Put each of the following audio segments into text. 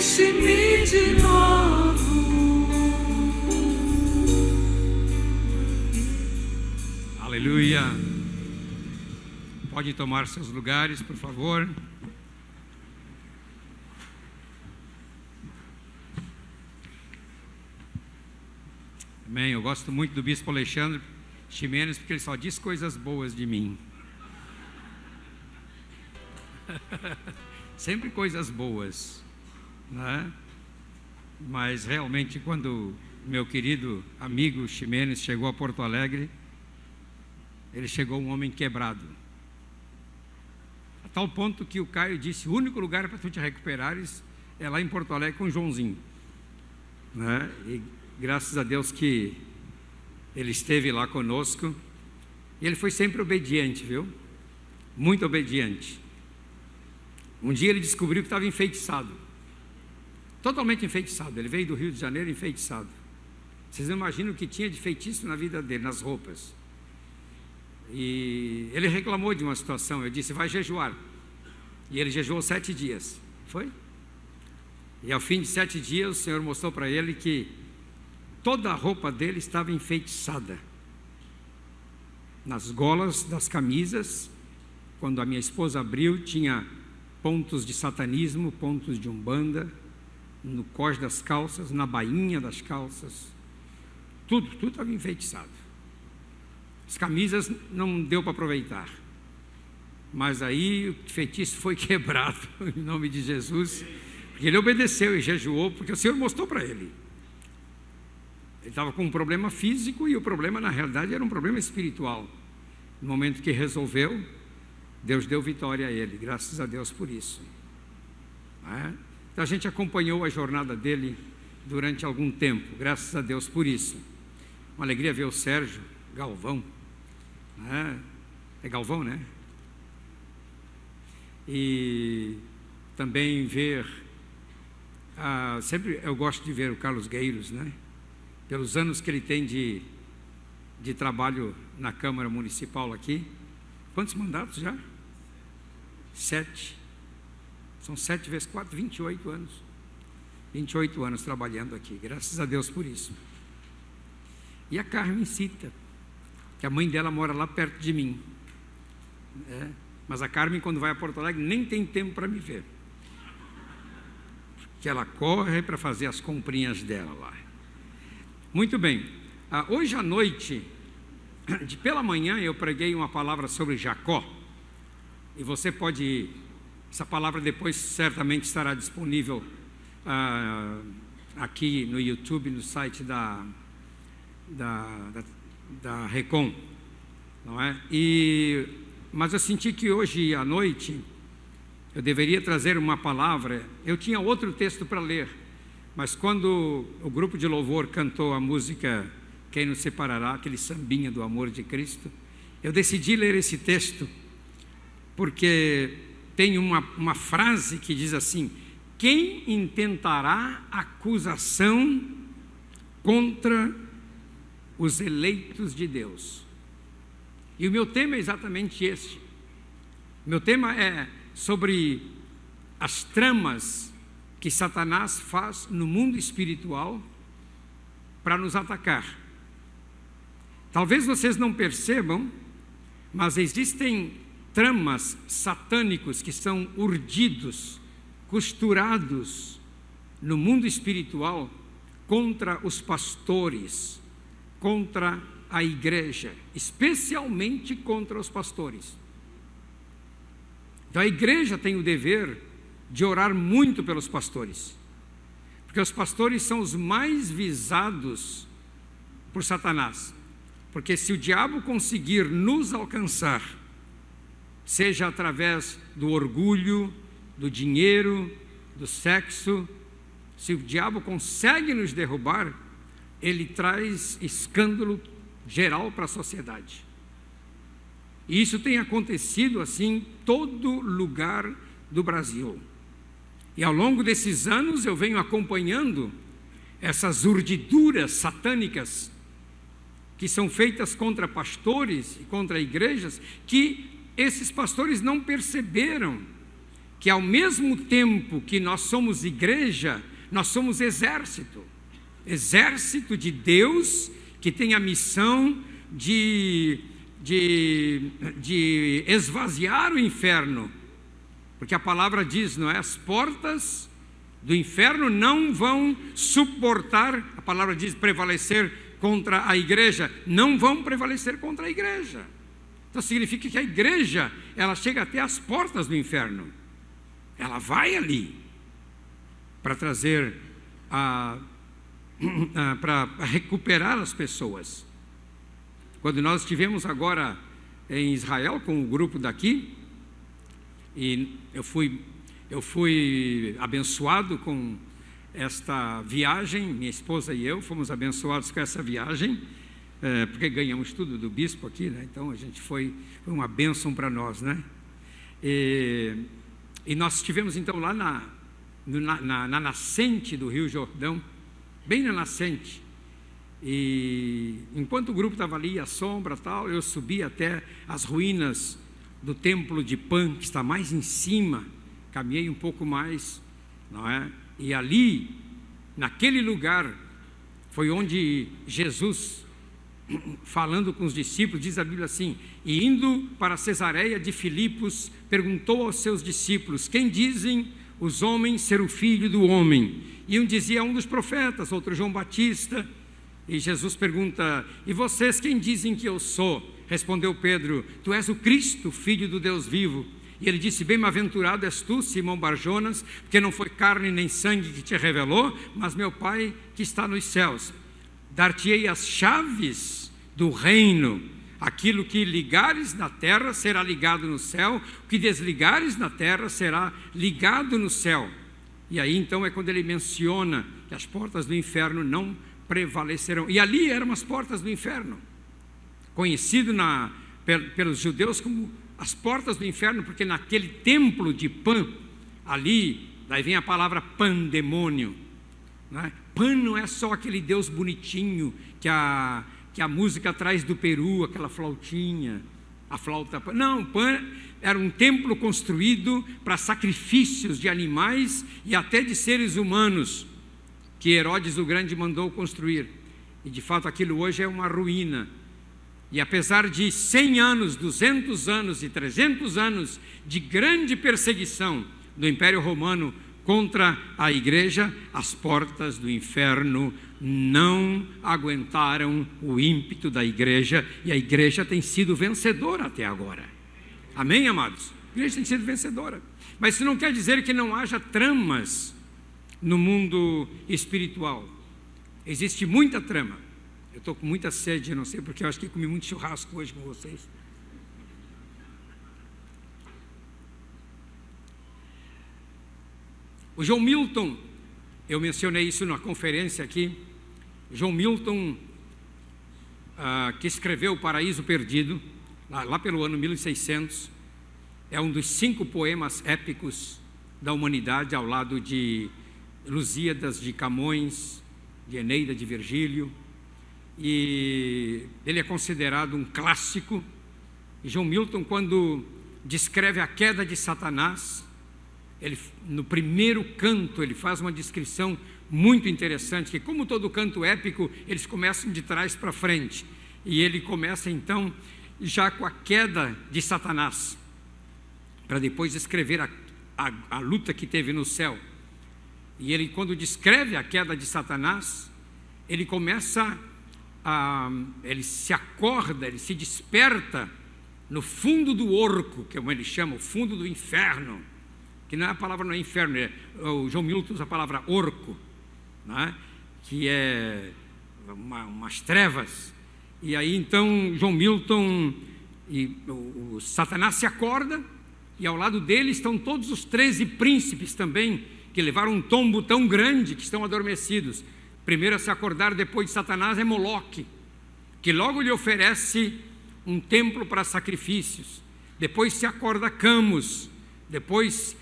enche-me de novo. Aleluia. Pode tomar seus lugares, por favor. Amém. Eu gosto muito do bispo Alexandre Ximenes, porque ele só diz coisas boas de mim. Sempre coisas boas, né? Mas realmente, quando meu querido amigo Ximenes chegou a Porto Alegre, ele chegou um homem quebrado, a tal ponto que o Caio disse: o único lugar para tu te recuperares é lá em Porto Alegre com o Joãozinho, né? E graças a Deus que ele esteve lá conosco, e ele foi sempre obediente, viu? Muito obediente. Um dia ele descobriu que estava enfeitiçado, totalmente enfeitiçado. Ele veio do Rio de Janeiro enfeitiçado. Vocês não imaginam o que tinha de feitiço na vida dele, nas roupas. E ele reclamou de uma situação. Eu disse: vai jejuar. E ele jejuou 7 dias. Foi? E ao fim de 7 dias o Senhor mostrou para ele que toda a roupa dele estava enfeitiçada. Nas golas das camisas, quando a minha esposa abriu, tinha pontos de satanismo, pontos de umbanda, no cós das calças, na bainha das calças, tudo estava enfeitiçado. As camisas não deu para aproveitar, mas aí o feitiço foi quebrado, em nome de Jesus, porque ele obedeceu e jejuou, porque o Senhor mostrou para ele. Ele estava com um problema físico, e o problema na realidade era um problema espiritual. No momento que resolveu, Deus deu vitória a ele, graças a Deus por isso. Então a gente acompanhou a jornada dele durante algum tempo, graças a Deus por isso. Uma alegria ver o Sérgio Galvão, é Galvão, né? E também ver, sempre eu gosto de ver o Carlos Gueiros, né? Pelos anos que ele tem de trabalho na Câmara Municipal aqui. Quantos mandatos já? 7. São 7 vezes 4, 28 anos. 28 anos trabalhando aqui, graças a Deus por isso. E a Carmen cita que a mãe dela mora lá perto de mim. Mas a Carmen, quando vai a Porto Alegre, nem tem tempo para me ver, porque ela corre para fazer as comprinhas dela lá. Muito bem. Hoje à noite, pela manhã, eu preguei uma palavra sobre Jacó. E você pode, essa palavra depois certamente estará disponível aqui no YouTube, no site da Recon, não é? Mas eu senti que hoje à noite eu deveria trazer uma palavra. Eu tinha outro texto para ler, mas quando o grupo de louvor cantou a música Quem Nos Separará, aquele sambinha do amor de Cristo, eu decidi ler esse texto, porque tem uma frase que diz assim: quem intentará acusação contra os eleitos de Deus? E o meu tema é exatamente este. Meu tema é sobre as tramas que Satanás faz no mundo espiritual para nos atacar. Talvez vocês não percebam, mas existem tramas satânicos que são urdidos, costurados no mundo espiritual contra os pastores, contra a igreja, especialmente contra os pastores. Então a igreja tem o dever de orar muito pelos pastores, porque os pastores são os mais visados por Satanás. Porque se o diabo conseguir nos alcançar, seja através do orgulho, do dinheiro, do sexo, se o diabo consegue nos derrubar, ele traz escândalo geral para a sociedade. E isso tem acontecido assim em todo lugar do Brasil. E ao longo desses anos eu venho acompanhando essas urdiduras satânicas que são feitas contra pastores e contra igrejas, que esses pastores não perceberam que ao mesmo tempo que nós somos igreja, nós somos exército. Exército de Deus que tem a missão de esvaziar o inferno. Porque a palavra diz, não é? As portas do inferno não vão suportar, a palavra diz prevalecer contra a igreja, não vão prevalecer contra a igreja. Então significa que a igreja, ela chega até as portas do inferno. Ela vai ali para trazer, para recuperar as pessoas. Quando nós estivemos agora em Israel com o grupo daqui, e eu fui abençoado com esta viagem, minha esposa e eu fomos abençoados com essa viagem, porque ganhamos tudo do bispo aqui, né? Então a gente foi uma bênção para nós, né? E nós estivemos então lá na nascente do Rio Jordão, bem na nascente, e enquanto o grupo estava ali, a sombra tal, eu subi até as ruínas do templo de Pan, que está mais em cima, caminhei um pouco mais, não é? E ali, naquele lugar, foi onde Jesus, falando com os discípulos, diz a Bíblia assim, e indo para Cesareia de Filipos, perguntou aos seus discípulos, quem dizem os homens ser o filho do homem? E um dizia um dos profetas, outro João Batista, e Jesus pergunta, e vocês quem dizem que eu sou? Respondeu Pedro, tu és o Cristo, filho do Deus vivo. E ele disse, bem-aventurado és tu, Simão Barjonas, porque não foi carne nem sangue que te revelou, mas meu Pai que está nos céus. Dar-te-ei as chaves do reino, aquilo que ligares na terra será ligado no céu, o que desligares na terra será ligado no céu. E aí então é quando ele menciona que as portas do inferno não prevalecerão. E ali eram as portas do inferno, conhecido pelos judeus como as portas do inferno, porque naquele templo de Pan, ali, daí vem a palavra pandemônio, né? Pan não é só aquele Deus bonitinho que a música traz do Peru, aquela flautinha, a flauta. Não, Pan era um templo construído para sacrifícios de animais e até de seres humanos, que Herodes o Grande mandou construir. E de fato aquilo hoje é uma ruína. E apesar de 100 anos, 200 anos e 300 anos de grande perseguição do Império Romano contra a igreja, as portas do inferno não aguentaram o ímpeto da igreja, e a igreja tem sido vencedora até agora. Amém, amados? A igreja tem sido vencedora. Mas isso não quer dizer que não haja tramas no mundo espiritual. Existe muita trama. Eu estou com muita sede, eu não sei porque, eu acho que comi muito churrasco hoje com vocês. O John Milton, eu mencionei isso na conferência aqui, John Milton, que escreveu O Paraíso Perdido, lá pelo ano 1600, é um dos 5 poemas épicos da humanidade, ao lado de Lusíadas, de Camões, de Eneida, de Virgílio, e ele é considerado um clássico. E John Milton, quando descreve a queda de Satanás, ele, no primeiro canto, ele faz uma descrição muito interessante, que como todo canto épico, eles começam de trás para frente, e ele começa então já com a queda de Satanás, para depois escrever a luta que teve no céu. E ele, quando descreve a queda de Satanás, ele começa ele se acorda, ele se desperta no fundo do orco, que é como ele chama, o fundo do inferno, que não é a palavra, não é inferno, o João Milton usa a palavra orco, né? Que é umas trevas. E aí então João Milton, o Satanás se acorda, e ao lado dele estão todos os 13 príncipes também, que levaram um tombo tão grande que estão adormecidos. Primeiro a se acordar depois de Satanás é Moloque, que logo lhe oferece um templo para sacrifícios. Depois se acorda Camus, depois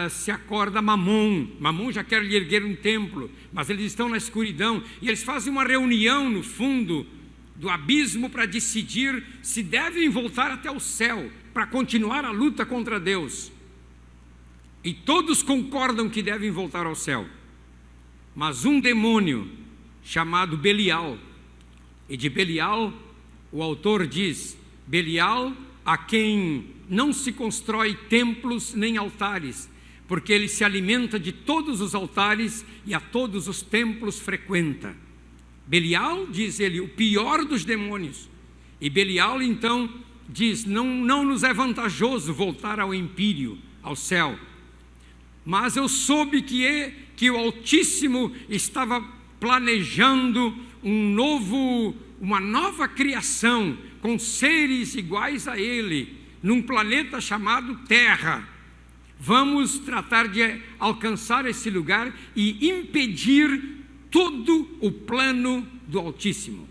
se acorda Mamon. Mamon já quer lhe erguer um templo, mas eles estão na escuridão, e eles fazem uma reunião no fundo do abismo para decidir se devem voltar até o céu, para continuar a luta contra Deus. e todos concordam que devem voltar ao céu. Mas um demônio chamado Belial, e de Belial o autor diz: Belial, a quem não se constrói templos nem altares, porque ele se alimenta de todos os altares e a todos os templos frequenta. Belial, diz ele, o pior dos demônios. E Belial então diz: não nos é vantajoso voltar ao empírio, ao céu. Mas eu soube que o Altíssimo estava planejando uma nova criação, com seres iguais a ele, num planeta chamado Terra. Vamos tratar de alcançar esse lugar e impedir todo o plano do Altíssimo.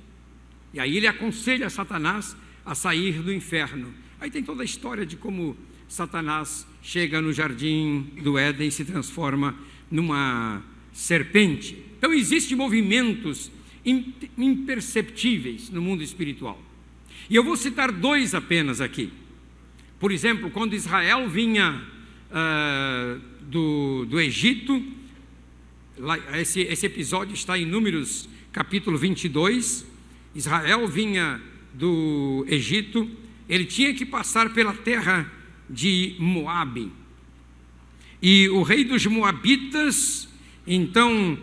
E aí ele aconselha Satanás a sair do inferno. Aí tem toda a história de como Satanás chega no jardim do Éden e se transforma numa serpente. Então existem movimentos imperceptíveis no mundo espiritual. E eu vou citar dois apenas aqui. Por exemplo, quando Israel vinha do Egito, esse episódio está em Números capítulo 22, Israel vinha do Egito, ele tinha que passar pela terra de Moabe, e o rei dos Moabitas, então,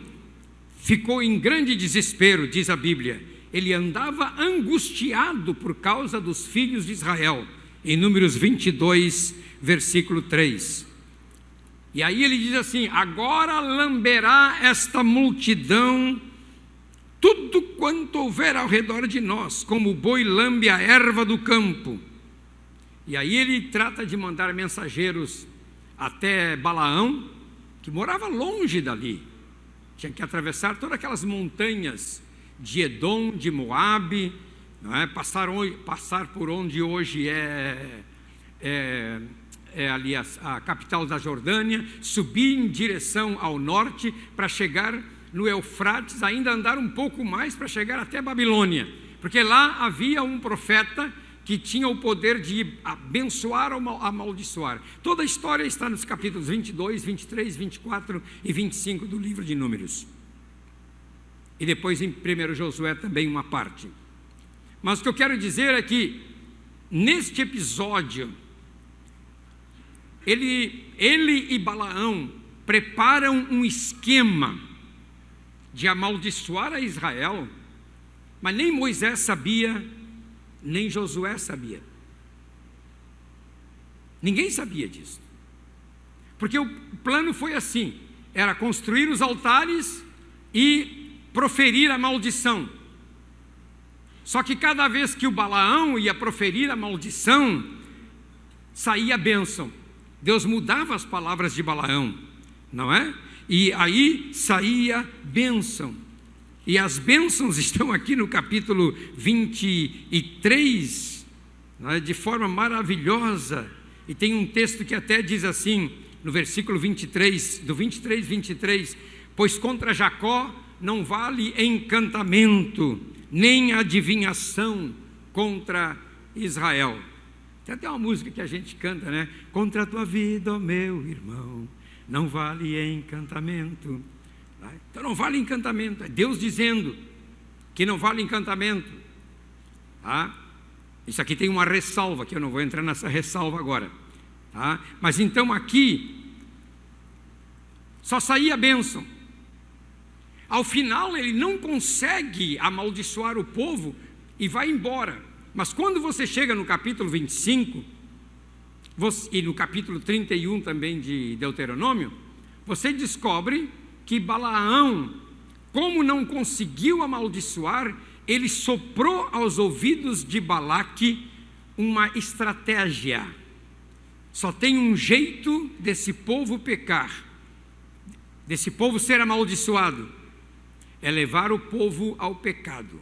ficou em grande desespero, diz a Bíblia, ele andava angustiado por causa dos filhos de Israel, em Números 22, versículo 3, e aí ele diz assim: agora lamberá esta multidão tudo quanto houver ao redor de nós, como o boi lambe a erva do campo. E aí ele trata de mandar mensageiros até Balaão, que morava longe dali, tinha que atravessar todas aquelas montanhas de Edom, de Moabe, não é? Passar por onde hoje é ali a capital da Jordânia, subir em direção ao norte para chegar no Eufrates, ainda andar um pouco mais para chegar até Babilônia, porque lá havia um profeta que tinha o poder de abençoar ou amaldiçoar. Toda a história está nos capítulos 22, 23, 24 e 25 do livro de Números. E depois em 1 Josué também uma parte. Mas o que eu quero dizer é que, neste episódio, ele e Balaão preparam um esquema de amaldiçoar a Israel, mas nem Moisés sabia, nem Josué sabia. Ninguém sabia disso. Porque o plano foi assim: era construir os altares e proferir a maldição. Só que cada vez que o Balaão ia proferir a maldição, saía a bênção. Deus mudava as palavras de Balaão, não é? E aí saía bênção. E as bênçãos estão aqui no capítulo 23, não é? De forma maravilhosa. E tem um texto que até diz assim, no versículo 23, do 23, pois contra Jacó não vale encantamento, nem adivinhação contra Israel. Tem até uma música que a gente canta, né? Contra a tua vida, ó meu irmão, não vale encantamento. Então não vale encantamento, é Deus dizendo que não vale encantamento. Isso aqui tem uma ressalva, que eu não vou entrar nessa ressalva agora. Mas então aqui, só saía a bênção. Ao final ele não consegue amaldiçoar o povo e vai embora. Mas quando você chega no capítulo 25, e no capítulo 31 também de Deuteronômio, você descobre que Balaão, como não conseguiu amaldiçoar, ele soprou aos ouvidos de Balaque uma estratégia. Só tem um jeito desse povo pecar, desse povo ser amaldiçoado, é levar o povo ao pecado.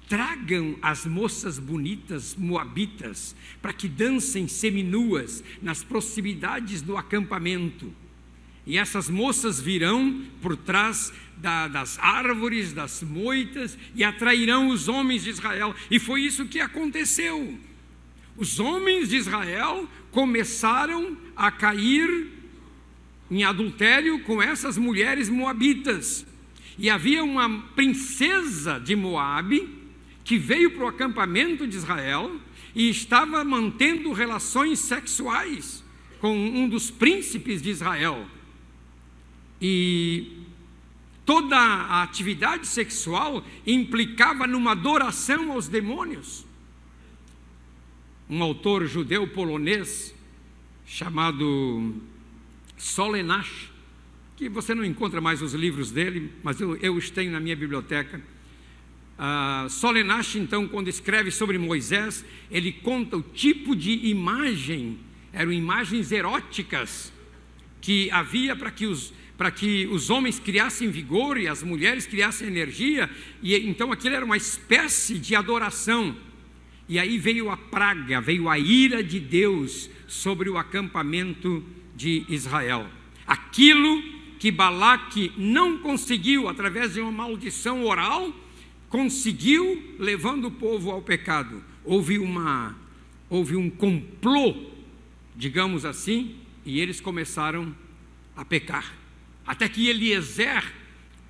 Tragam as moças bonitas moabitas para que dancem seminuas nas proximidades do acampamento. E essas moças virão por trás das árvores, das moitas, e atrairão os homens de Israel. E foi isso que aconteceu. Os homens de Israel começaram a cair em adultério com essas mulheres moabitas. E havia uma princesa de Moabe que veio para o acampamento de Israel e estava mantendo relações sexuais com um dos príncipes de Israel. E toda a atividade sexual implicava numa adoração aos demônios. Um autor judeu polonês chamado Solenash, que você não encontra mais os livros dele, mas eu os tenho na minha biblioteca. Solenash, então, quando escreve sobre Moisés, ele conta o tipo de imagem, eram imagens eróticas, que havia para que os homens criassem vigor e as mulheres criassem energia, e então aquilo era uma espécie de adoração. E aí veio a praga, veio a ira de Deus sobre o acampamento de Israel. Aquilo que Balaque não conseguiu através de uma maldição oral, conseguiu levando o povo ao pecado. Houve um complô, digamos assim, e eles começaram a pecar. Até que Eliezer,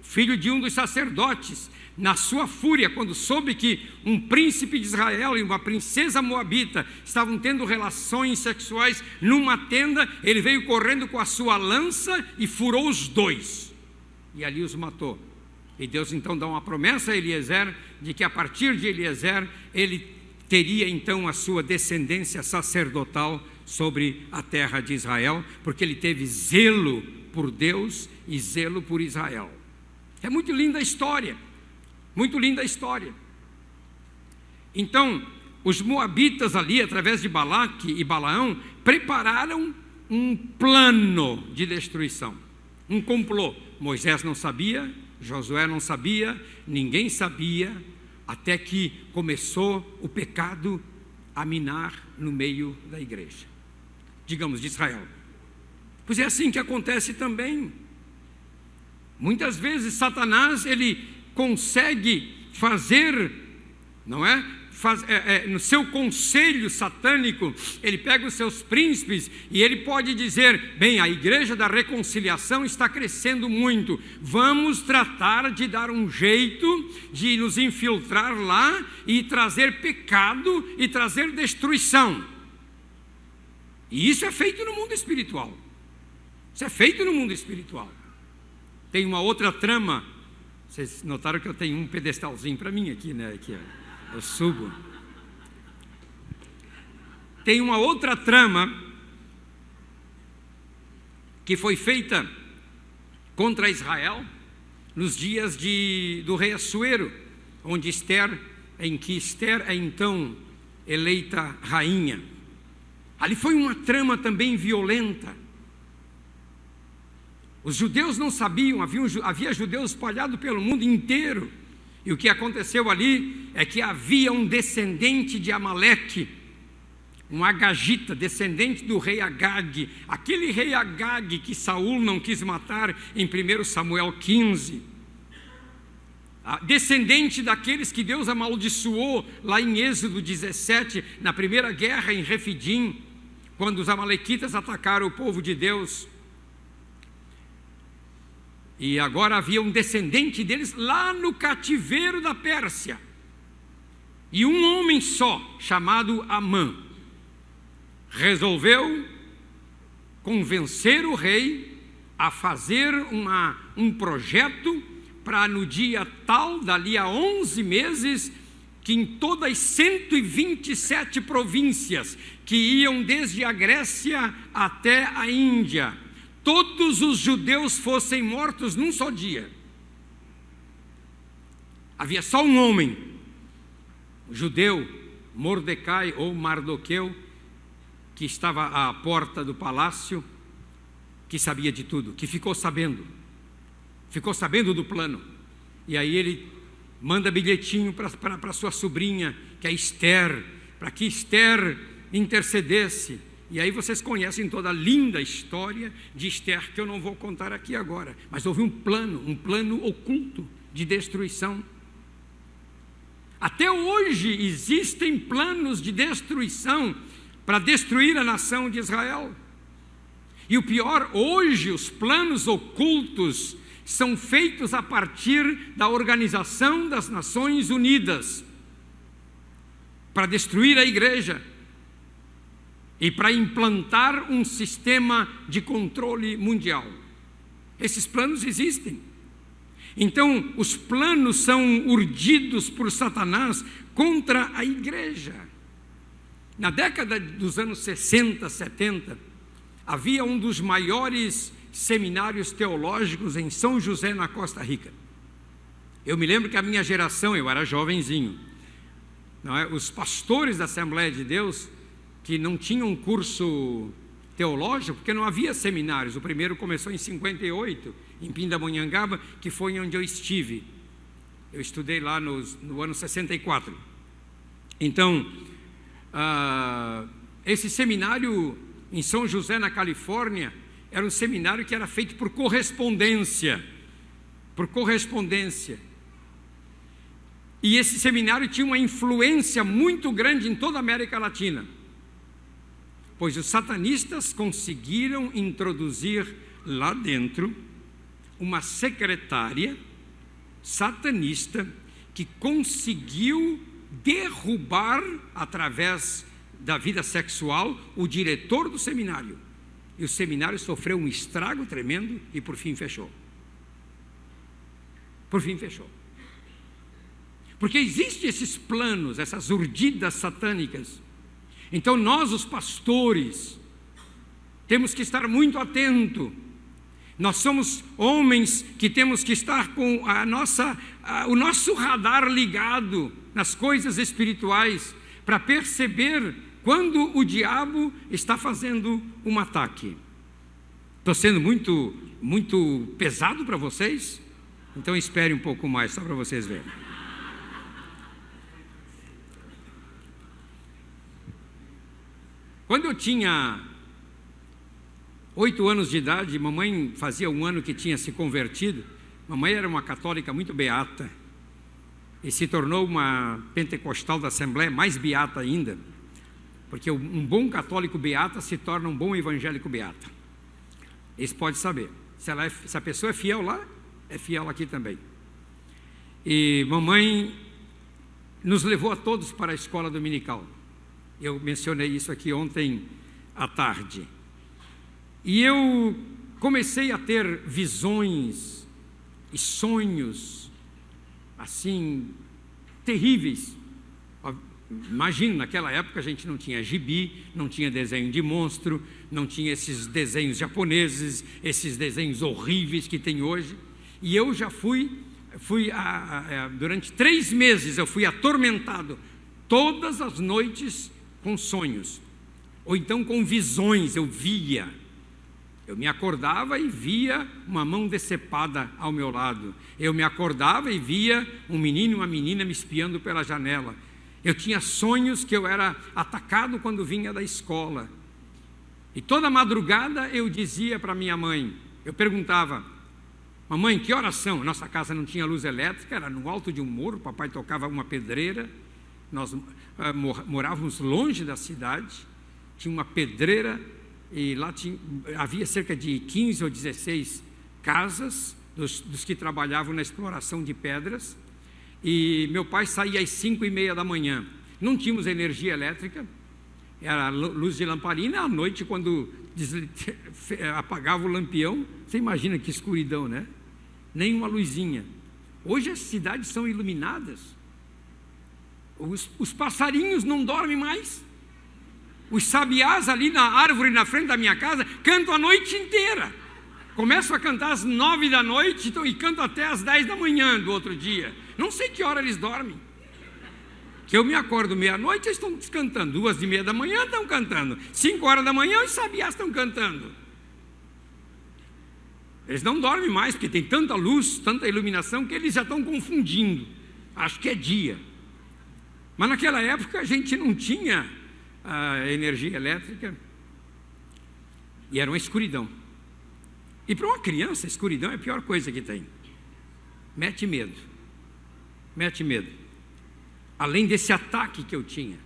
filho de um dos sacerdotes, na sua fúria, quando soube que um príncipe de Israel e uma princesa moabita estavam tendo relações sexuais numa tenda, ele veio correndo com a sua lança e furou os dois, e ali os matou. E Deus então dá uma promessa a Eliezer, de que a partir de Eliezer, ele teria então a sua descendência sacerdotal sobre a terra de Israel, porque ele teve zelo por Deus e zelo por Israel. É muito linda a história. Muito linda a história. Então, os moabitas ali, através de Balaque e Balaão, prepararam um plano de destruição, um complô. Moisés não sabia, Josué não sabia, ninguém sabia, até que começou o pecado a minar no meio da igreja, digamos, de Israel. Pois é assim que acontece também. Muitas vezes Satanás, ele consegue fazer, não é? No seu conselho satânico, ele pega os seus príncipes e ele pode dizer: bem, a igreja da reconciliação está crescendo muito, vamos tratar de dar um jeito de nos infiltrar lá e trazer pecado e trazer destruição. E isso é feito no mundo espiritual. Isso é feito no mundo espiritual. Tem uma outra trama. Vocês notaram que eu tenho um pedestalzinho para mim aqui, né? Aqui, ó. Eu subo. Tem uma outra trama que foi feita contra Israel nos dias do rei Assuero, em que Esther é então eleita rainha. Ali foi uma trama também violenta. Os judeus não sabiam, havia judeus espalhados pelo mundo inteiro. E o que aconteceu ali é que havia um descendente de Amaleque, um agagita, descendente do rei Agag, aquele rei Agag que Saul não quis matar em 1 Samuel 15. Descendente daqueles que Deus amaldiçoou lá em Êxodo 17, na primeira guerra em Refidim, quando os amalequitas atacaram o povo de Deus. E agora havia um descendente deles lá no cativeiro da Pérsia. E um homem só, chamado Amã, resolveu convencer o rei a fazer um projeto para no dia tal, dali a 11 meses, que em todas as 127 províncias, que iam desde a Grécia até a Índia, todos os judeus fossem mortos num só dia. Havia só um homem, judeu, Mordecai ou Mardoqueu, que estava à porta do palácio, que sabia de tudo, que ficou sabendo do plano. E aí ele manda bilhetinho para sua sobrinha, que é Esther, para que Esther intercedesse. E aí vocês conhecem toda a linda história de Esther, que eu não vou contar aqui agora. Mas houve um plano oculto de destruição. Até hoje existem planos de destruição para destruir a nação de Israel. E o pior, hoje os planos ocultos são feitos a partir da Organização das Nações Unidas para destruir a igreja e para implantar um sistema de controle mundial. Esses planos existem. Então, os planos são urdidos por Satanás contra a igreja. Na década dos anos 60, 70, havia um dos maiores seminários teológicos em São José, na Costa Rica. Eu me lembro que a minha geração, eu era jovenzinho, não é? Os pastores da Assembleia de Deus, que não tinham curso teológico, porque não havia seminários. O primeiro começou em 58, em Pindamonhangaba, que foi onde eu estive. Eu estudei lá no ano 64. Então, esse seminário em São José, na Califórnia, era um seminário que era feito por correspondência. Por correspondência. E esse seminário tinha uma influência muito grande em toda a América Latina, pois os satanistas conseguiram introduzir lá dentro uma secretária satanista que conseguiu derrubar, através da vida sexual, o diretor do seminário. E o seminário sofreu um estrago tremendo e por fim fechou. Por fim fechou. Porque existem esses planos, essas urdidas satânicas. Então nós, os pastores, temos que estar muito atentos. Nós somos homens que temos que estar com o nosso radar ligado nas coisas espirituais, para perceber quando o diabo está fazendo um ataque. Estou sendo muito pesado para vocês? Então espere um pouco mais, só para vocês verem. Quando eu tinha 8 anos de idade, mamãe fazia um ano que tinha se convertido. Mamãe era uma católica muito beata e se tornou uma pentecostal da Assembleia, mais beata ainda, porque um bom católico beata se torna um bom evangélico beata. Isso pode saber. Se a pessoa é fiel lá, é fiel aqui também. E mamãe nos levou a todos para a escola dominical. Eu mencionei isso aqui ontem à tarde. E eu comecei a ter visões e sonhos, assim, terríveis. Imagina, naquela época a gente não tinha gibi, não tinha desenho de monstro, não tinha esses desenhos japoneses, esses desenhos horríveis que tem hoje. E eu já durante 3 meses eu fui atormentado todas as noites com sonhos, ou então com visões. Eu me acordava e via uma mão decepada ao meu lado, eu me acordava e via um menino e uma menina me espiando pela janela. Eu tinha sonhos que eu era atacado quando vinha da escola, e toda madrugada eu dizia para minha mãe, eu perguntava: mamãe, que horas são? Nossa casa não tinha luz elétrica, era no alto de um morro, papai tocava uma pedreira, nós morávamos longe da cidade, tinha uma pedreira, e lá havia cerca de 15 ou 16 casas dos que trabalhavam na exploração de pedras, e meu pai saía às 5:30 da manhã, não tínhamos energia elétrica, era luz de lamparina. À noite, quando apagava o lampião, você imagina que escuridão, né? Nem uma luzinha. Hoje as cidades são iluminadas, os passarinhos não dormem mais, os sabiás ali na árvore na frente da minha casa cantam a noite inteira, começam a cantar às 9 da noite e cantam até às 10 da manhã do outro dia, não sei que hora eles dormem, que eu me acordo meia-noite, eles estão cantando, 2:30 da manhã estão cantando, 5 horas da manhã os sabiás estão cantando. Eles não dormem mais, porque tem tanta luz, tanta iluminação, que eles já estão confundindo, acho que é dia. Mas naquela época a gente não tinha energia elétrica, e era uma escuridão. E para uma criança, a escuridão é a pior coisa que tem. Mete medo. Além desse ataque que eu tinha.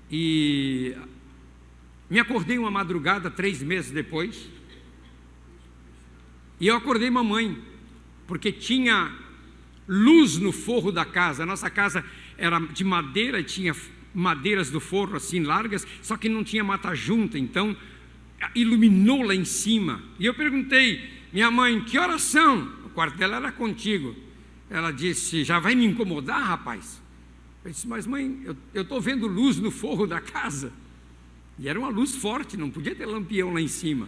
E Me acordei uma madrugada, 3 meses depois, e eu acordei mamãe, porque tinha luz no forro da casa. A nossa casa era de madeira, e tinha madeiras do forro assim largas, só que não tinha mata junta, então iluminou lá em cima. E eu perguntei, minha mãe, que horas são? O quarto dela era contigo. Ela disse, já vai me incomodar, rapaz? Eu disse, mas mãe, eu estou vendo luz no forro da casa. E era uma luz forte, não podia ter lampião lá em cima.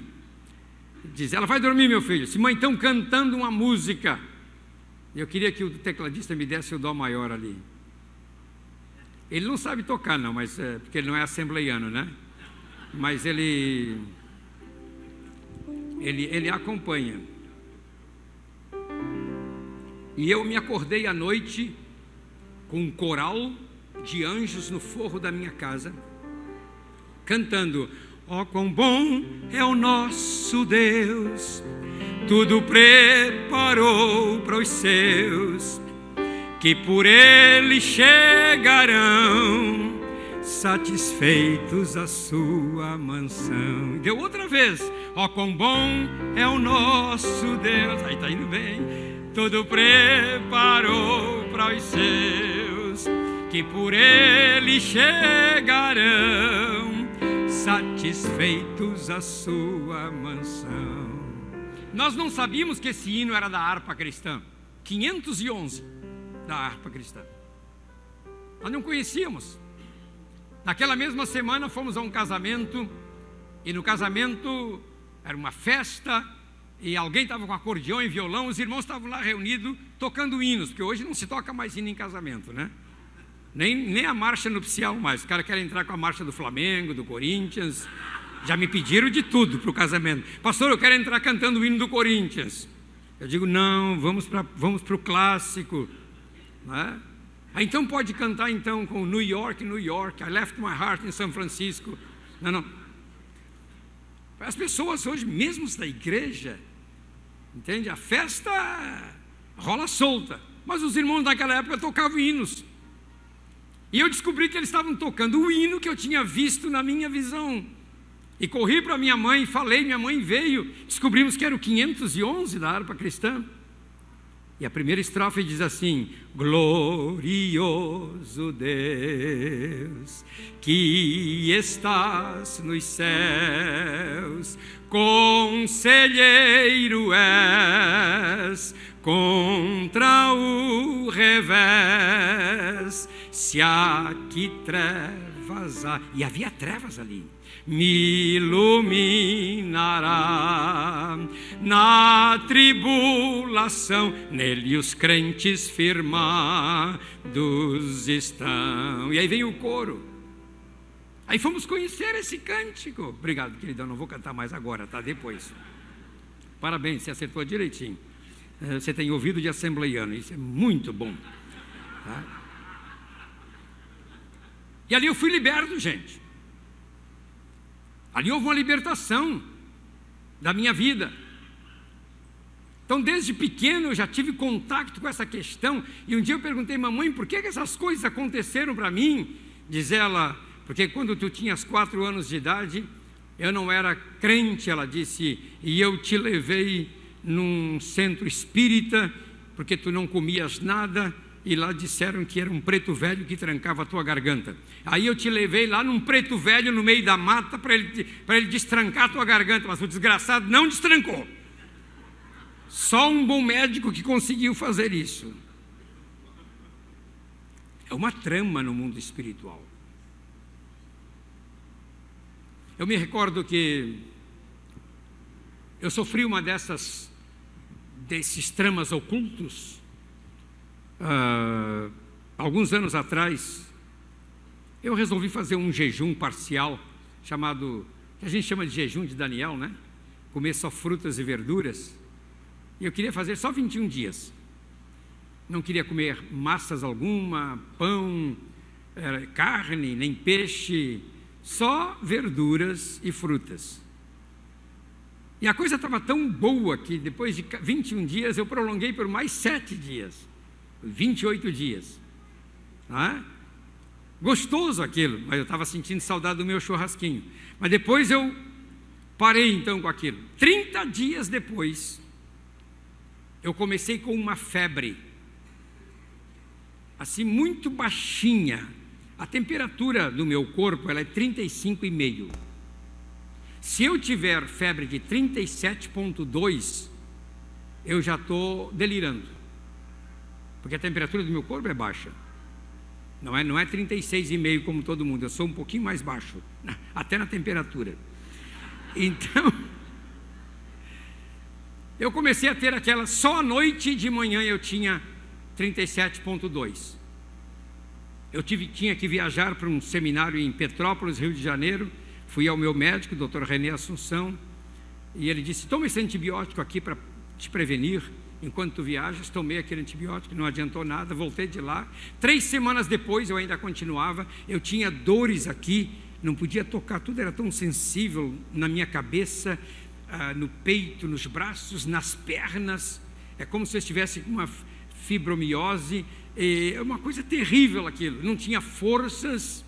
Diz, ela vai dormir, meu filho. Disse, mãe, estão cantando uma música. Eu queria que o tecladista me desse o dó maior ali. Ele não sabe tocar não, mas porque ele não é assembleiano, né? Mas ele acompanha. E eu me acordei à noite com um coral de anjos no forro da minha casa, cantando: ó, quão bom é o nosso Deus, tudo preparou para os seus, que por Ele chegarão, satisfeitos a sua mansão. Deu outra vez: ó, quão bom é o nosso Deus. Aí está indo bem. Tudo preparou para os seus, que por Ele chegarão, satisfeitos a sua mansão. Nós não sabíamos que esse hino era da harpa cristã. 511 da harpa cristã. Nós não conhecíamos. Naquela mesma semana fomos a um casamento, e no casamento era uma festa, e alguém estava com acordeão e violão, os irmãos estavam lá reunidos tocando hinos, porque hoje não se toca mais hino em casamento, né? Nem a marcha nupcial mais. Os caras querem entrar com a marcha do Flamengo, do Corinthians. Já me pediram de tudo para o casamento. Pastor, eu quero entrar cantando o hino do Corinthians. Eu digo, não, vamos para o clássico, né? Aí, então pode cantar então com New York, New York, I left my heart in São Francisco. Não. As pessoas hoje, mesmo da igreja, entende? A festa rola solta, mas os irmãos daquela época tocavam hinos. E eu descobri que eles estavam tocando o hino que eu tinha visto na minha visão. E corri para minha mãe, falei, minha mãe veio, descobrimos que era o 511 da harpa cristã. E a primeira estrofe diz assim: glorioso Deus, que estás nos céus, conselheiro és, contra o revés, se aqui trevas há, e havia trevas ali, me iluminará na tribulação, nele os crentes firmados estão. E aí vem o coro. Aí fomos conhecer esse cântico. Obrigado, queridão, não vou cantar mais agora, tá? Depois. Parabéns, você acertou direitinho. Você tem ouvido de assembleiano, isso é muito bom, tá? E ali eu fui liberto, gente. Ali houve uma libertação da minha vida. Então, desde pequeno eu já tive contato com essa questão. E um dia eu perguntei, mamãe, por que essas coisas aconteceram para mim? Diz ela, porque quando tu tinhas 4 anos de idade, eu não era crente, ela disse, e eu te levei num centro espírita, porque tu não comias nada, e lá disseram que era um preto velho que trancava a tua garganta. Aí eu te levei lá num preto velho no meio da mata para ele destrancar a tua garganta, mas o desgraçado não destrancou. Só um bom médico que conseguiu fazer isso. É uma trama no mundo espiritual. Eu me recordo que eu sofri uma desses tramas ocultos. Alguns anos atrás, eu resolvi fazer um jejum parcial, chamado, que a gente chama de jejum de Daniel, né? Comer só frutas e verduras. E eu queria fazer só 21 dias. Não queria comer massas alguma, pão, carne, nem peixe, só verduras e frutas. E a coisa estava tão boa que depois de 21 dias eu prolonguei por mais 7 dias. 28 dias. Não é? gostoso aquilo, mas eu estava sentindo saudade do meu churrasquinho. Mas depois eu parei então com aquilo. 30 dias depois, eu comecei com uma febre, assim muito baixinha. A temperatura do meu corpo ela é 35,5. Se eu tiver febre de 37,2, eu já estou delirando, porque a temperatura do meu corpo é baixa. Não é 36,5 como todo mundo, eu sou um pouquinho mais baixo, até na temperatura. Então, eu comecei a ter aquela, só à noite e de manhã eu tinha 37,2. Eu tinha que viajar para um seminário em Petrópolis, Rio de Janeiro. Fui ao meu médico, o Dr. René Assunção, e ele disse: toma esse antibiótico aqui para te prevenir. Enquanto tu viajas, tomei aquele antibiótico, não adiantou nada, voltei de lá. 3 semanas depois eu ainda continuava, eu tinha dores aqui, não podia tocar, tudo era tão sensível na minha cabeça, no peito, nos braços, nas pernas. É como se eu estivesse com uma fibromiose, é uma coisa terrível aquilo, não tinha forças.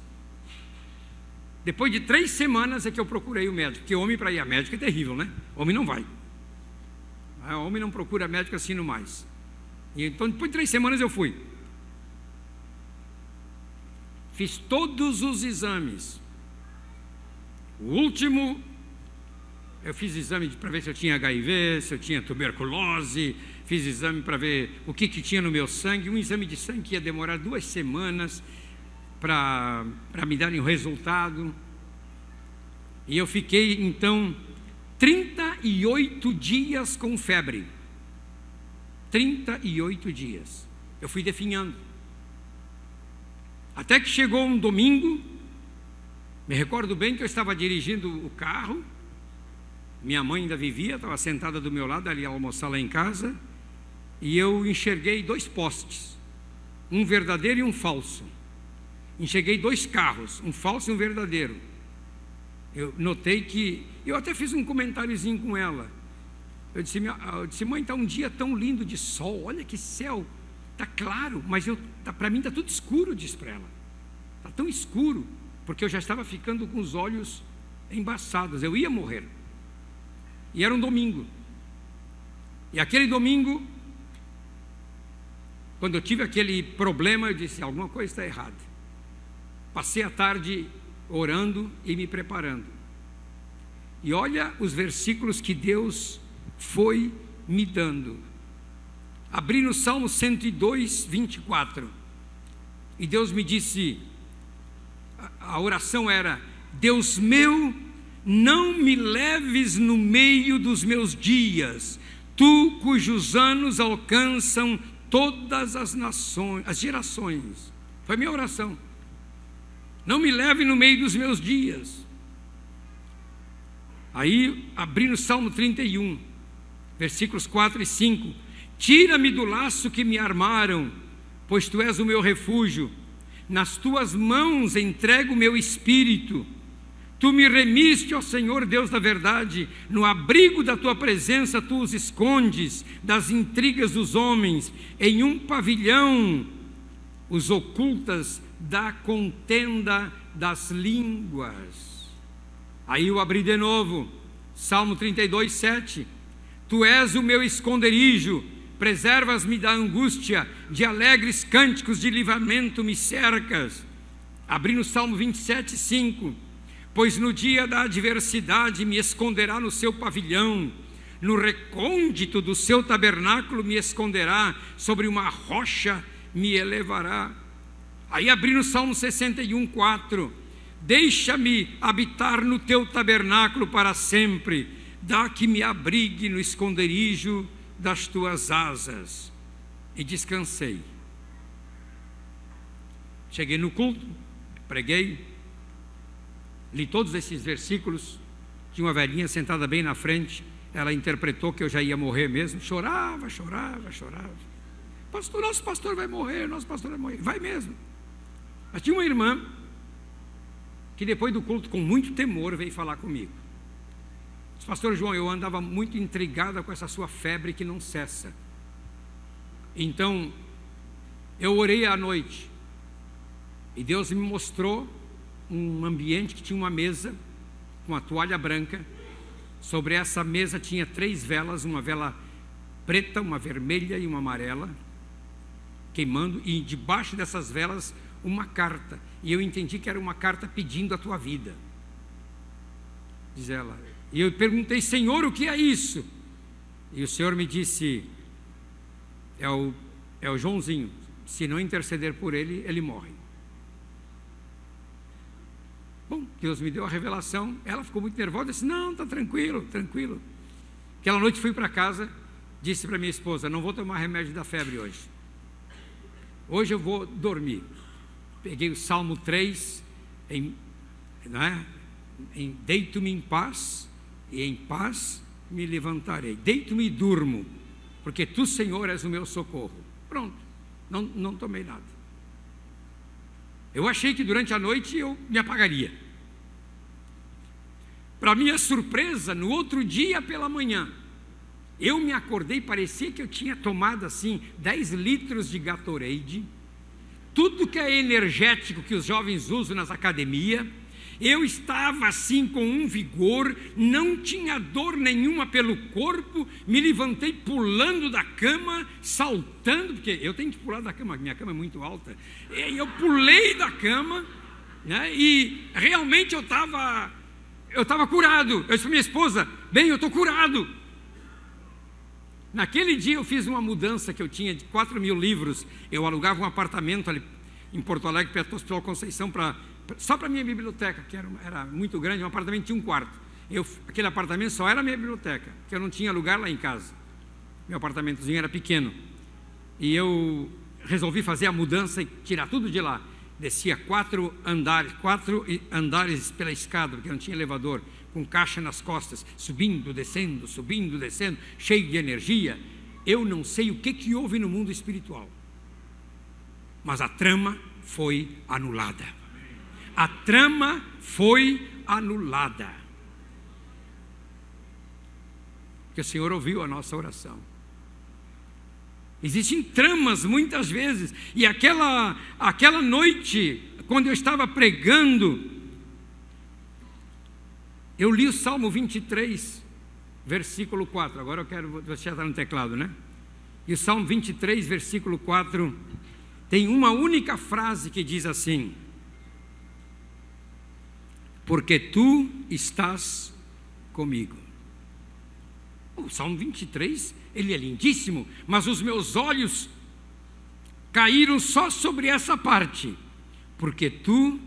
Depois de 3 semanas é que eu procurei o médico, porque homem para ir a médico é terrível, né? Homem não vai. Homem não procura médico assim no mais. E então depois de 3 semanas eu fui. Fiz todos os exames. O último, eu fiz exame para ver se eu tinha HIV, se eu tinha tuberculose, fiz exame para ver o que tinha no meu sangue, um exame de sangue que ia demorar 2 semanas para me darem o resultado. E eu fiquei então 38 dias com febre. 38 dias. Eu fui definhando. Até que chegou um domingo, me recordo bem que eu estava dirigindo o carro, minha mãe ainda vivia, estava sentada do meu lado, ali a almoçar lá em casa, e eu enxerguei 2 postes, um verdadeiro e um falso. Enxerguei 2 carros, um falso e um verdadeiro. Eu notei que, eu até fiz um comentáriozinho com ela. Eu disse, mãe, está um dia tão lindo de sol, olha que céu, está claro, mas para mim está tudo escuro, disse para ela. Está tão escuro, porque eu já estava ficando com os olhos embaçados, eu ia morrer. E era um domingo. E aquele domingo, quando eu tive aquele problema, eu disse, alguma coisa está errada. Passei a tarde orando e me preparando. E olha os versículos que Deus foi me dando. Abri no Salmo 102, 24. E Deus me disse, a oração era: Deus meu, não me leves no meio dos meus dias, tu cujos anos alcançam todas as nações, as gerações. Foi minha oração. Não me leve no meio dos meus dias. Aí abri no Salmo 31, versículos 4 e 5. Tira-me do laço que me armaram, pois tu és o meu refúgio. Nas tuas mãos entrego o meu espírito. Tu me remiste, ó Senhor Deus da verdade. No abrigo da tua presença tu os escondes das intrigas dos homens. Em um pavilhão os ocultas da contenda das línguas. Aí eu abri de novo, Salmo 32, 7. Tu és o meu esconderijo, preservas-me da angústia, de alegres cânticos de livramento me cercas. Abri no Salmo 27, 5. Pois no dia da adversidade me esconderá no seu pavilhão, no recôndito do seu tabernáculo me esconderá, sobre uma rocha me elevará. Aí abri no Salmo 61, 4. Deixa-me habitar no teu tabernáculo para sempre, dá que me abrigue no esconderijo das tuas asas. E descansei. Cheguei no culto, preguei, li todos esses versículos. Tinha uma velhinha sentada bem na frente, ela interpretou que eu já ia morrer mesmo, chorava. Pastor, nosso pastor vai morrer, vai mesmo. Mas tinha uma irmã que depois do culto, com muito temor, veio falar comigo. Disse, pastor João, eu andava muito intrigada com essa sua febre que não cessa. Então, eu orei à noite. E Deus me mostrou um ambiente que tinha uma mesa com uma toalha branca. Sobre essa mesa tinha 3 velas, uma vela preta, uma vermelha e uma amarela, queimando, e debaixo dessas velas uma carta. E eu entendi que era uma carta pedindo a tua vida, diz ela. E eu perguntei: Senhor, o que é isso? E o Senhor me disse: é o Joãozinho, se não interceder por ele, ele morre. Bom, Deus me deu a revelação. Ela ficou muito nervosa, disse: não, está tranquilo, tranquilo. Aquela noite fui para casa, disse para minha esposa: não vou tomar remédio da febre hoje. Hoje eu vou dormir. Peguei o Salmo 3, deito-me em paz, e em paz me levantarei. Deito-me e durmo, porque tu, Senhor, és o meu socorro. Pronto, não tomei nada. Eu achei que durante a noite eu me apagaria. Para minha surpresa, no outro dia pela manhã, eu me acordei, parecia que eu tinha tomado assim 10 litros de Gatorade, tudo que é energético que os jovens usam nas academias. Eu estava assim com um vigor, não tinha dor nenhuma pelo corpo, me levantei pulando da cama, saltando, porque eu tenho que pular da cama, minha cama é muito alta. E eu pulei da cama, né, e realmente eu estava curado. Eu disse para minha esposa: bem, eu estou curado. Naquele dia eu fiz uma mudança, que eu tinha de 4.000 livros, eu alugava um apartamento ali em Porto Alegre, perto do Hospital Conceição, só para a minha biblioteca, que era muito grande. Um apartamento tinha um quarto. Aquele apartamento só era a minha biblioteca, porque eu não tinha lugar lá em casa. Meu apartamentozinho era pequeno. E eu resolvi fazer a mudança e tirar tudo de lá. Descia 4 andares pela escada, porque não tinha elevador, com caixa nas costas, subindo, descendo, cheio de energia. Eu não sei o que houve no mundo espiritual, mas a trama foi anulada. A trama foi anulada, porque o Senhor ouviu a nossa oração. Existem tramas muitas vezes, e aquela noite, quando eu estava pregando, eu li o Salmo 23, versículo 4, agora você já está no teclado, né? E o Salmo 23, versículo 4, tem uma única frase que diz assim: porque tu estás comigo. O Salmo 23, ele é lindíssimo, mas os meus olhos caíram só sobre essa parte: porque tu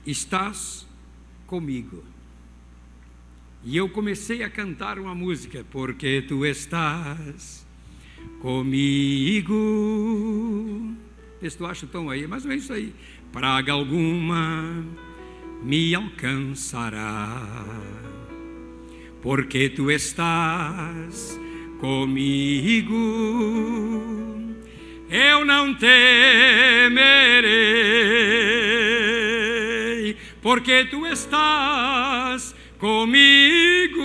estás comigo. E eu comecei a cantar uma música: porque tu estás comigo. Vê se tu acha o tom aí, mais ou menos isso aí. Praga alguma me alcançará, porque tu estás comigo. Eu não temerei, porque tu estás comigo.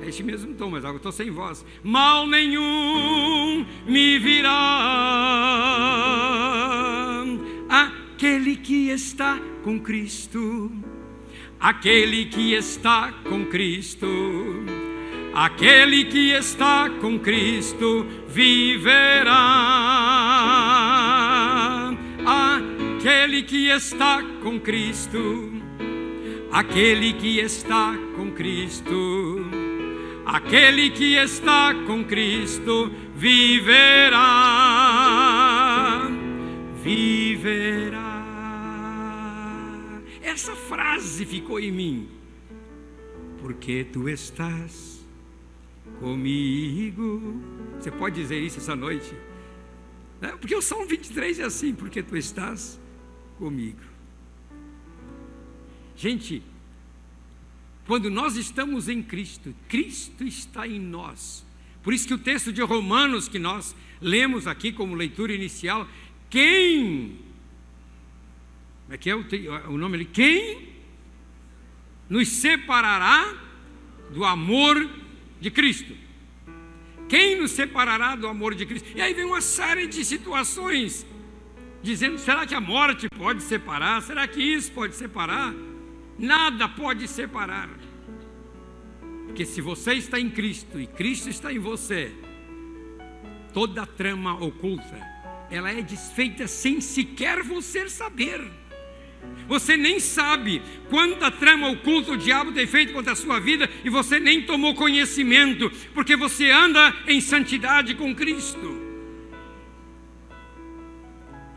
É esse mesmo tom, mas eu estou sem voz. Mal nenhum me virá. Aquele que está com Cristo, aquele que está com Cristo, aquele que está com Cristo viverá. Aquele que está com Cristo, aquele que está com Cristo, aquele que está com Cristo viverá, viverá. Essa frase ficou em mim: porque tu estás comigo. Você pode dizer isso essa noite? Porque o Salmo 23 é assim: porque tu estás comigo. Gente, quando nós estamos em Cristo, Cristo está em nós. Por isso que o texto de Romanos que nós lemos aqui como leitura inicial, quem? Como é que é o nome ali? Quem nos separará do amor de Cristo? Quem nos separará do amor de Cristo? E aí vem uma série de situações dizendo: será que a morte pode separar? Será que isso pode separar? Nada pode separar. Porque se você está em Cristo e Cristo está em você, toda a trama oculta, ela é desfeita sem sequer você saber. Você nem sabe quanta trama oculta o diabo tem feito contra a sua vida e você nem tomou conhecimento, porque você anda em santidade com Cristo.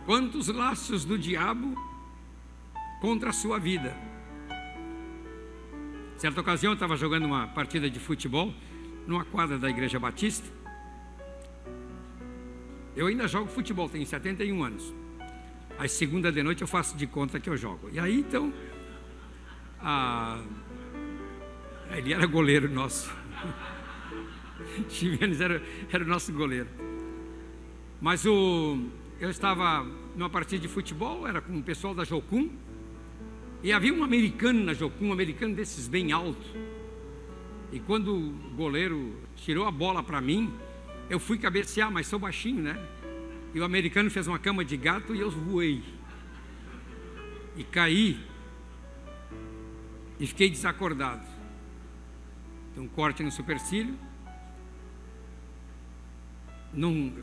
Quantos laços do diabo contra a sua vida. Certa ocasião eu estava jogando uma partida de futebol numa quadra da Igreja Batista. Eu ainda jogo futebol, tenho 71 anos. Às segunda de noite eu faço de conta que eu jogo. E aí então, ele era goleiro nosso. Chimenes era o nosso goleiro. Mas eu estava numa partida de futebol, era com o pessoal da Jocum, e havia um americano na Jocum, um americano desses bem alto. E quando o goleiro tirou a bola para mim, eu fui cabecear, mas sou baixinho, né? E o americano fez uma cama de gato e eu voei. E caí. E fiquei desacordado. Tem um corte no supercílio.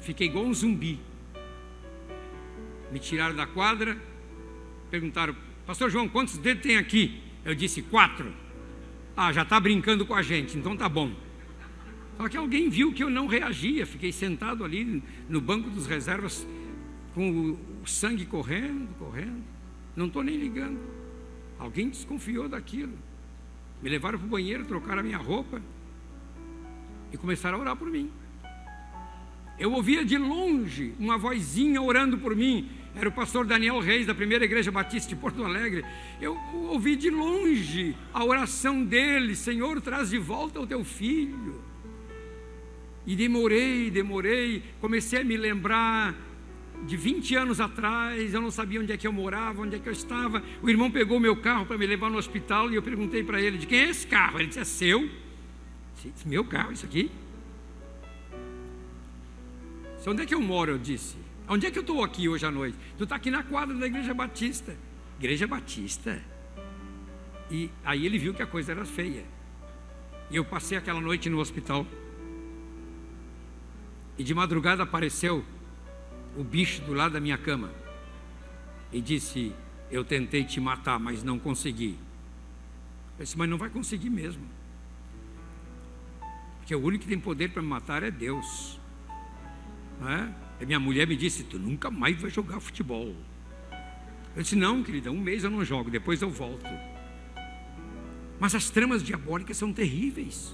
Fiquei igual um zumbi. Me tiraram da quadra. Perguntaram: Pastor João, quantos dedos tem aqui? Eu disse: 4. Já está brincando com a gente, então tá bom. Só que alguém viu que eu não reagia. Fiquei sentado ali no banco dos reservas com o sangue correndo. Não estou nem ligando. Alguém desconfiou daquilo. Me levaram para o banheiro, trocaram a minha roupa e começaram a orar por mim. Eu ouvia de longe uma vozinha orando por mim. Era o pastor Daniel Reis, da Primeira Igreja Batista de Porto Alegre. Eu ouvi de longe a oração dele: Senhor, traz de volta o teu filho. E demorei, comecei a me lembrar de 20 anos atrás. Eu não sabia onde é que eu morava, onde é que eu estava. O irmão pegou o meu carro para me levar no hospital e eu perguntei para ele: de quem é esse carro? Ele disse: é seu. Eu disse: meu carro, isso aqui? Onde é que eu moro? Eu disse: onde é que eu estou aqui hoje à noite? Tu está aqui na quadra da Igreja Batista. Igreja Batista? E aí ele viu que a coisa era feia. E eu passei aquela noite no hospital. E de madrugada apareceu o bicho do lado da minha cama e disse: eu tentei te matar, mas não consegui. Eu disse: mas não vai conseguir mesmo, porque o único que tem poder para me matar é Deus, não é? E minha mulher me disse: tu nunca mais vai jogar futebol. Eu disse: não, querida, 1 mês eu não jogo, depois eu volto. Mas as tramas diabólicas são terríveis.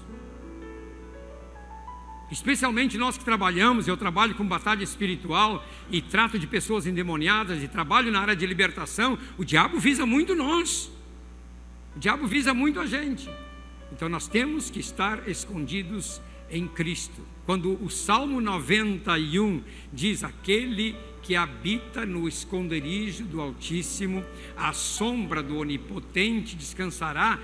Especialmente nós que trabalhamos. Eu trabalho com batalha espiritual e trato de pessoas endemoniadas e trabalho na área de libertação. O diabo visa muito nós. O diabo visa muito a gente. Então nós temos que estar escondidos em Cristo. Quando o Salmo 91 diz: aquele que habita no esconderijo do Altíssimo, à sombra do Onipotente descansará.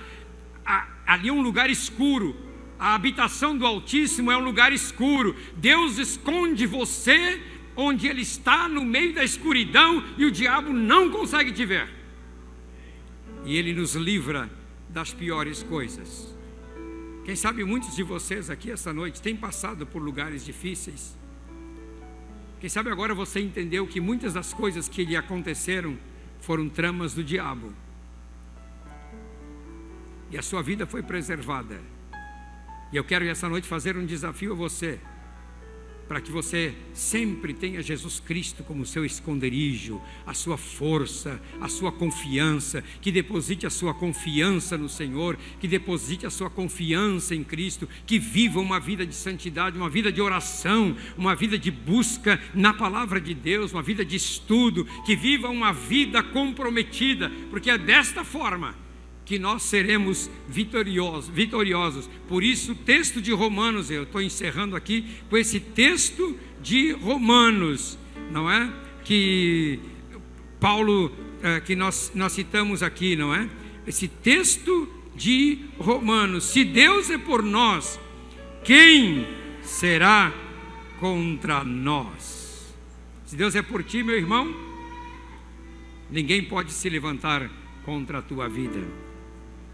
Ali é um lugar escuro. A habitação do Altíssimo é um lugar escuro. Deus esconde você onde Ele está, no meio da escuridão, e o diabo não consegue te ver. E Ele nos livra das piores coisas. Quem sabe muitos de vocês aqui essa noite têm passado por lugares difíceis. Quem sabe agora você entendeu que muitas das coisas que lhe aconteceram foram tramas do diabo. E a sua vida foi preservada. E eu quero essa noite fazer um desafio a você, para que você sempre tenha Jesus Cristo como seu esconderijo, a sua força, a sua confiança, que deposite a sua confiança no Senhor, que deposite a sua confiança em Cristo, que viva uma vida de santidade, uma vida de oração, uma vida de busca na palavra de Deus, uma vida de estudo, que viva uma vida comprometida, porque é desta forma que nós seremos vitoriosos. Por isso o texto de Romanos, eu estou encerrando aqui com esse texto de Romanos, não é? Que Paulo, que nós citamos aqui, não é? Esse texto de Romanos: se Deus é por nós, quem será contra nós? Se Deus é por ti, meu irmão, ninguém pode se levantar contra a tua vida.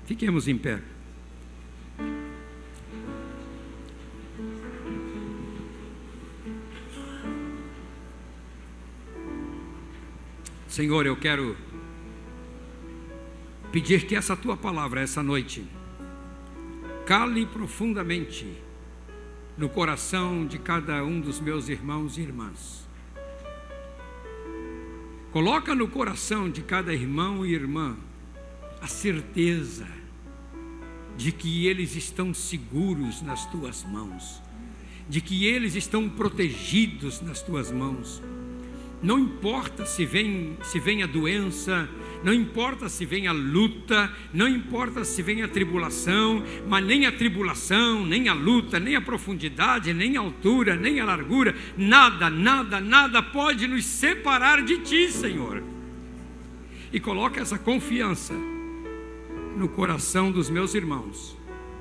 Fiquemos em pé. Senhor, eu quero pedir que essa tua palavra, essa noite, cale profundamente no coração de cada um dos meus irmãos e irmãs. Coloca no coração de cada irmão e irmã a certeza de que eles estão seguros nas tuas mãos, de que eles estão protegidos nas tuas mãos. Não importa se vem a doença, não importa se vem a luta, não importa se vem a tribulação, mas nem a tribulação, nem a luta, nem a profundidade, nem a altura, nem a largura, nada pode nos separar de Ti, Senhor. E coloca essa confiança no coração dos meus irmãos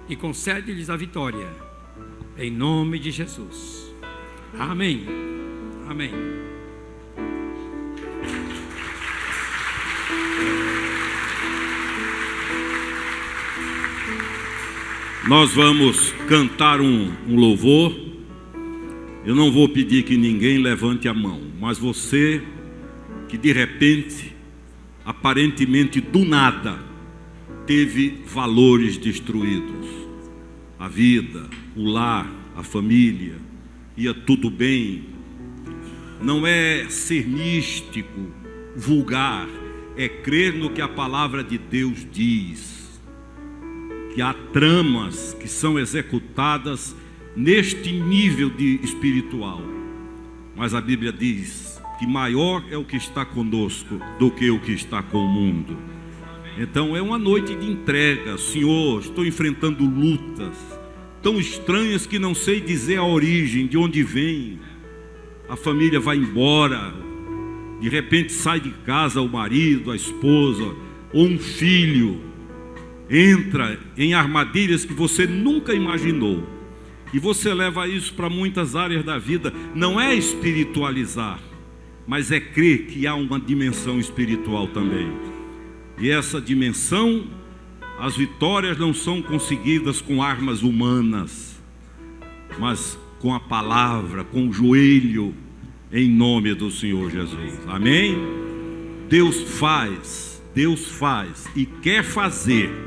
e concede-lhes a vitória, em nome de Jesus. Amém. Amém. Nós vamos cantar um louvor. Eu não vou pedir que ninguém levante a mão, mas você que de repente, aparentemente do nada, teve valores destruídos, a vida, o lar, a família, ia tudo bem. Não é ser místico, vulgar, é crer no que a palavra de Deus diz. Que há tramas que são executadas neste nível de espiritual. Mas a Bíblia diz que maior é o que está conosco do que o que está com o mundo. Então é uma noite de entrega. Senhor, estou enfrentando lutas tão estranhas que não sei dizer a origem, de onde vem. A família vai embora, de repente sai de casa o marido, a esposa ou um filho. Entra em armadilhas que você nunca imaginou. E você leva isso para muitas áreas da vida. Não é espiritualizar, mas é crer que há uma dimensão espiritual também. E essa dimensão, as vitórias não são conseguidas com armas humanas, mas com a palavra, com o joelho, em nome do Senhor Jesus. Amém? Deus faz e quer fazer.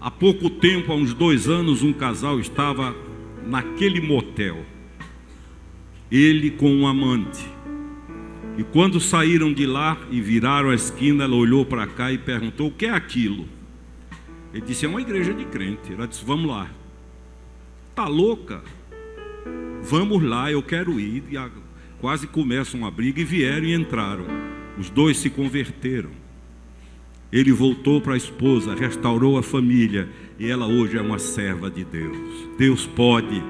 Há pouco tempo, há uns 2 anos, um casal estava naquele motel, ele com um amante. E quando saíram de lá e viraram a esquina, ela olhou para cá e perguntou: o que é aquilo? Ele disse: é uma igreja de crente. Ela disse: vamos lá. Tá louca? Vamos lá, eu quero ir. E quase começa uma briga, e vieram e entraram. Os 2 se converteram. Ele voltou para a esposa, restaurou a família, e ela hoje é uma serva de Deus. Deus pode.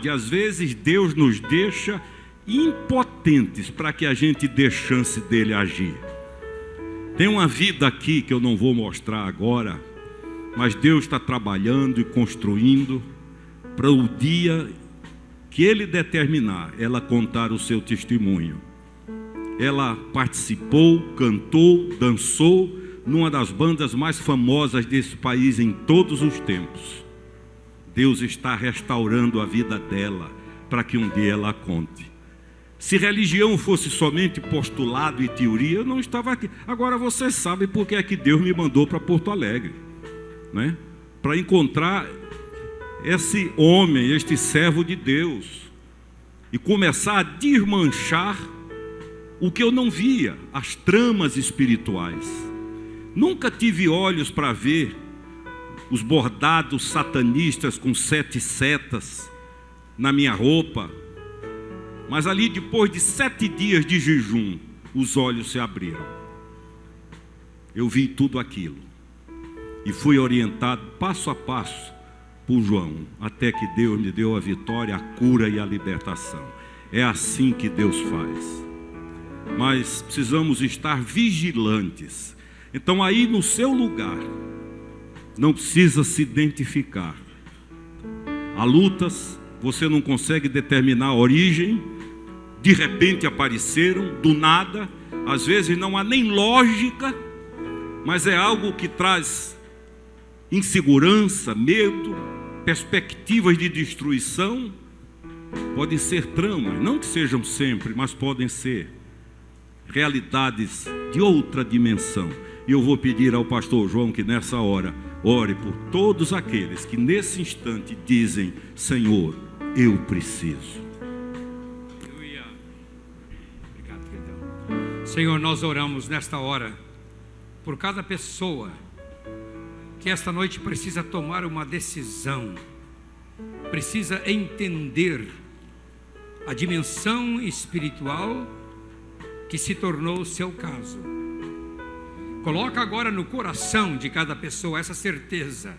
Às vezes Deus nos deixa impotentes para que a gente dê chance dele agir. Tem uma vida aqui que eu não vou mostrar agora, mas Deus está trabalhando e construindo para o dia que Ele determinar, ela contar o seu testemunho. Ela participou, cantou, dançou numa das bandas mais famosas desse país em todos os tempos. Deus está restaurando a vida dela para que um dia ela conte. Se religião fosse somente postulado e teoria, eu não estava aqui. Agora você sabe por que é que Deus me mandou para Porto Alegre, né? Para encontrar esse homem, este servo de Deus, e começar a desmanchar o que eu não via, as tramas espirituais. Nunca tive olhos para ver os bordados satanistas com 7 setas na minha roupa, mas ali depois de 7 dias de jejum, os olhos se abriram. Eu vi tudo aquilo e fui orientado passo a passo por João, até que Deus me deu a vitória, a cura e a libertação. É assim que Deus faz. Mas precisamos estar vigilantes. Então aí no seu lugar, não precisa se identificar. Há lutas, você não consegue determinar a origem. de repente apareceram, do nada. Às vezes não há nem lógica, mas é algo que traz insegurança, medo, perspectivas de destruição. Podem ser tramas, não que sejam sempre, mas podem ser realidades de outra dimensão. E eu vou pedir ao pastor João que nessa hora ore por todos aqueles que nesse instante dizem: Senhor, eu preciso. Obrigado, querido. Senhor, nós oramos nesta hora por cada pessoa que esta noite precisa tomar uma decisão, precisa entender a dimensão espiritual que se tornou o seu caso. Coloca agora no coração de cada pessoa essa certeza.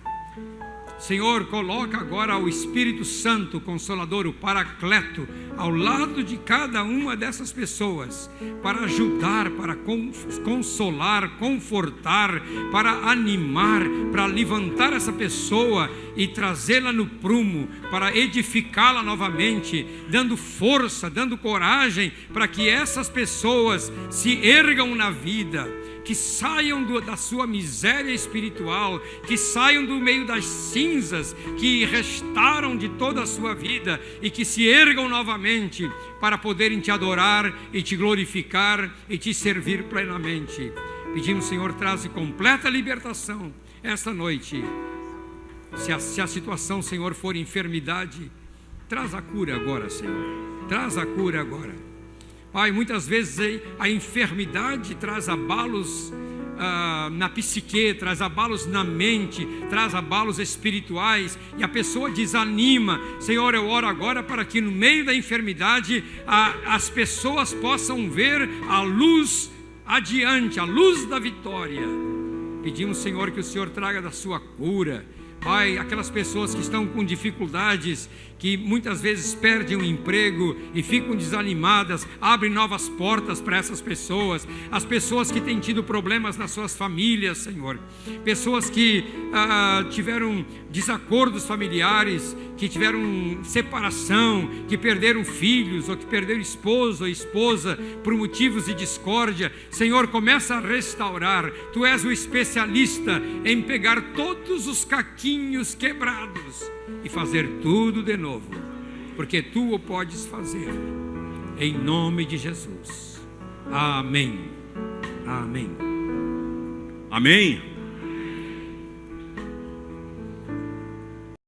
Senhor, coloca agora o Espírito Santo, o Consolador, o Paracleto, ao lado de cada uma dessas pessoas, para ajudar, para consolar, confortar, para animar, para levantar essa pessoa e trazê-la no prumo, para edificá-la novamente, dando força, dando coragem, para que essas pessoas se ergam na vida, que saiam da sua miséria espiritual, que saiam do meio das cinzas que restaram de toda a sua vida e que se ergam novamente para poderem te adorar e te glorificar e te servir plenamente. Pedimos, Senhor, traze completa libertação esta noite. Se a situação, Senhor, for enfermidade, traz a cura agora, Senhor. Traz a cura agora. Pai, muitas vezes a enfermidade traz abalos na psique, traz abalos na mente, traz abalos espirituais e a pessoa desanima. Senhor, eu oro agora para que no meio da enfermidade as pessoas possam ver a luz adiante, a luz da vitória. Pedimos, Senhor, que o Senhor traga da sua cura. Pai, aquelas pessoas que estão com dificuldades, que muitas vezes perdem o emprego e ficam desanimadas, abre novas portas para essas pessoas. As pessoas que têm tido problemas nas suas famílias, Senhor. Pessoas que tiveram desacordos familiares, que tiveram separação, que perderam filhos, ou que perderam esposo ou esposa por motivos de discórdia. Senhor, começa a restaurar. Tu és o especialista em pegar todos os caquinhos quebrados e fazer tudo de novo, porque tu o podes fazer, em nome de Jesus. Amém. Amém. Amém.